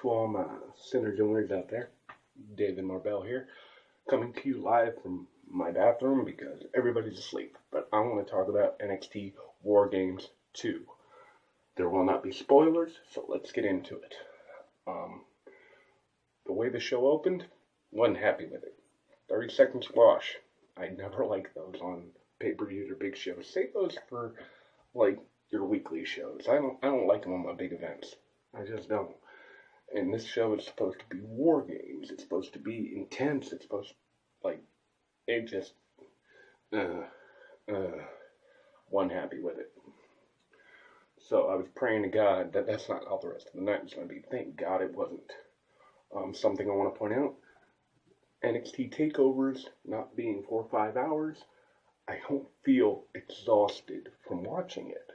to all my sinners and winners out there. David Marbell here, coming to you live from my bathroom because everybody's asleep. But I want to talk about NXT War Games 2. There will not be spoilers, so let's get into it. The way the show opened, wasn't happy with it. 30-second squash. I never like those on pay-per-views or big shows. Save those for like your weekly shows. I don't like them on my big events. I just don't. And this show is supposed to be war games. It's supposed to be intense. It's supposed to, like, it just, wasn't happy with it. So I was praying to God that that's not how the rest of the night was going to be. Thank God it wasn't. Something I want to point out, NXT takeovers not being 4 or 5 hours, I don't feel exhausted from watching it.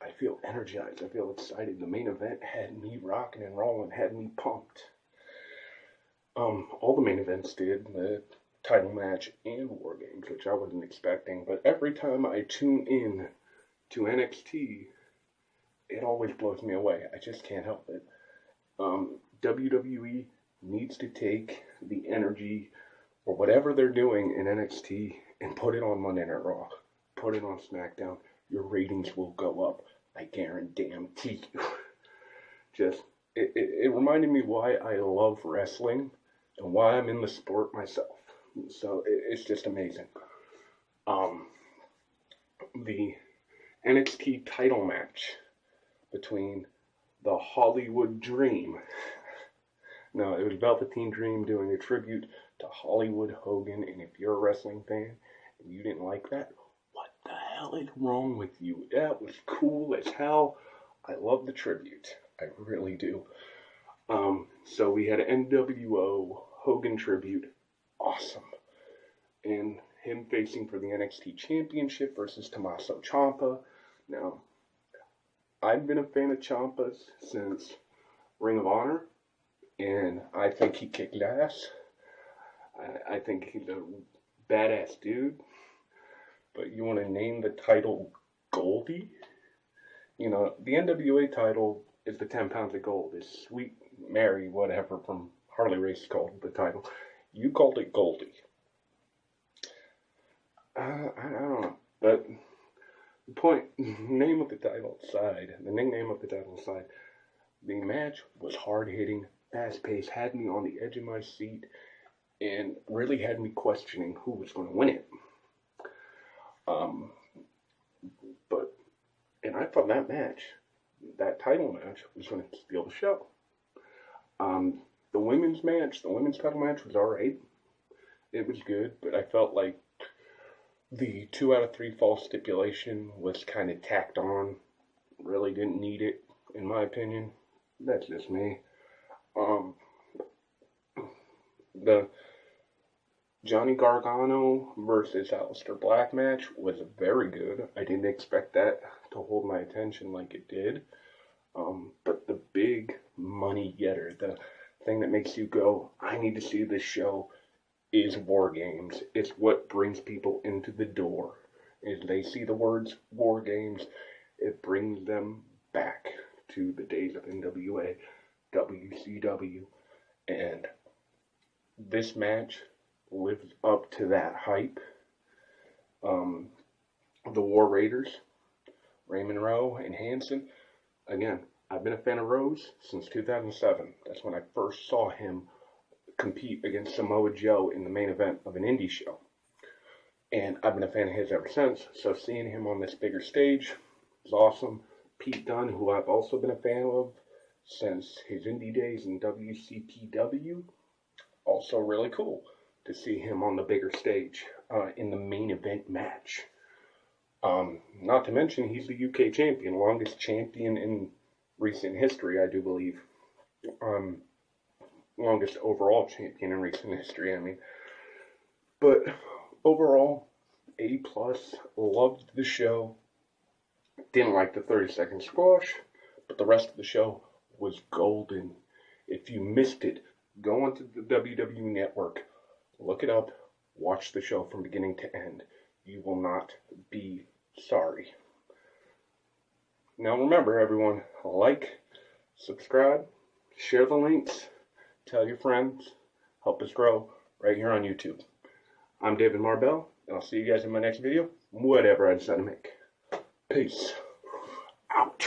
I feel energized. I feel excited. The main event had me rocking and rolling, had me pumped. All the main events did, the title match and War Games, which I wasn't expecting. But every time I tune in to NXT, it always blows me away. I just can't help it. WWE needs to take the energy or whatever they're doing in NXT and put it on Monday Night Raw. Put it on SmackDown. Your ratings will go up. I guarantee you. Just, it reminded me why I love wrestling and why I'm in the sport myself. So it's just amazing. The NXT title match between the Hollywood Dream. No, it was Velveteen Dream doing a tribute to Hollywood Hogan. And if you're a wrestling fan and you didn't like that, what the hell is wrong with you? That was cool as hell. I love the tribute. I really do. So we had an NWO Hogan tribute. Awesome. And him facing for the NXT Championship versus Tommaso Ciampa. Now, I've been a fan of Ciampa's since Ring of Honor. And I think he kicked ass. I think he's a badass dude. But you want to name the title Goldie? You know, the NWA title is the 10 pounds of gold. It's Sweet Mary, whatever, from Harley Race called the title. You called it Goldie. I don't know. But the point, name of the title aside, the nickname of the title aside, the match was hard-hitting, fast-paced, had me on the edge of my seat, and really had me questioning who was going to win it. And I thought that title match, was going to steal the show. The women's title match was alright. It was good, but I felt like the 2 out of 3 fall stipulation was kind of tacked on. Really didn't need it, in my opinion. That's just me. The Johnny Gargano versus Aleister Black match was very good. I didn't expect that to hold my attention like it did. But the big money getter, the thing that makes you go, I need to see this show, is War Games. It's what brings people into the door. As they see the words War Games, it brings them back to the days of NWA, WCW, and this match lives up to that hype. The War Raiders, Raymond Rowe and Hanson. Again, I've been a fan of Rose since 2007. That's when I first saw him compete against Samoa Joe in the main event of an indie show. And I've been a fan of his ever since. So seeing him on this bigger stage was awesome. Pete Dunne, who I've also been a fan of since his indie days in WCPW, also really cool to see him on the bigger stage in the main event match. Not to mention, he's the UK champion, longest champion in recent history, I do believe. Longest overall champion in recent history, I mean. But overall, A+, loved the show. Didn't like the 30-second squash, but the rest of the show was golden. If you missed it, go onto the WWE Network, look it up, watch the show from beginning to end. You will not be sorry. Now remember, everyone, like, subscribe, Share the links. Tell your friends. Help us grow right here on YouTube. I'm David Marbell, and I'll see you guys in my next video, whatever I decide to make. Peace out.